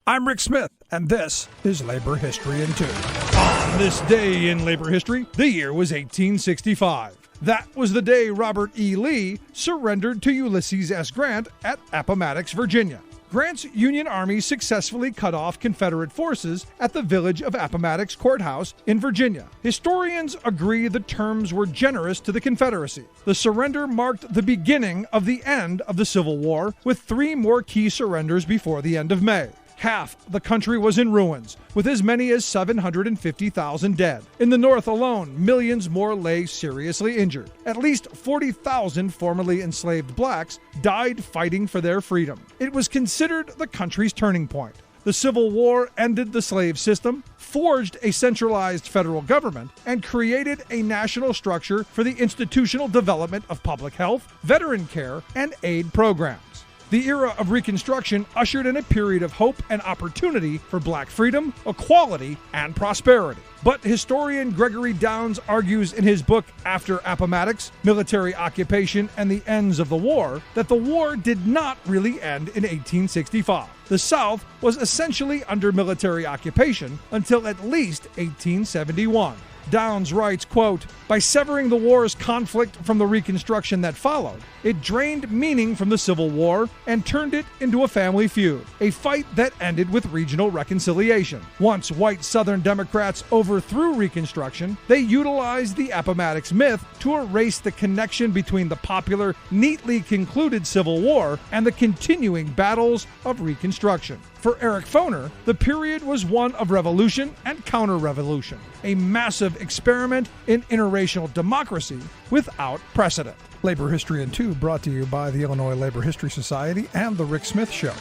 I'm Rick Smith, and this is Labor History in 2. On this day in labor history, the year was 1865. That was the day Robert E. Lee surrendered to Ulysses S. Grant at Appomattox, Virginia. Grant's Union Army successfully cut off Confederate forces at the village of Appomattox Court House in Virginia. Historians agree the terms were generous to the Confederacy. The surrender marked the beginning of the end of the Civil War, with 3 more key surrenders before the end of May. Half the country was in ruins, with as many as 750,000 dead. In the North alone, millions more lay seriously injured. At least 40,000 formerly enslaved blacks died fighting for their freedom. It was considered the country's turning point. The Civil War ended the slave system, forged a centralized federal government, and created a national structure for the institutional development of public health, veteran care, and aid programs. The era of Reconstruction ushered in a period of hope and opportunity for black freedom, equality, and prosperity. But historian Gregory Downes argues in his book After Appomattox, Military Occupation and the Ends of the War, that the war did not really end in 1865. The South was essentially under military occupation until at least 1871. Downes writes, quote, "By severing the war's conflict from the Reconstruction that followed, it drained meaning from the Civil War and turned it into a family feud, a fight that ended with regional reconciliation. Once white Southern Democrats overthrew Reconstruction, they utilized the Appomattox myth to erase the connection between the popular, neatly concluded Civil War and the continuing battles of Reconstruction." For Eric Foner, the period was one of revolution and counter-revolution, a massive experiment in interracial democracy without precedent. Labor History in 2 brought to you by the Illinois Labor History Society and The Rick Smith Show.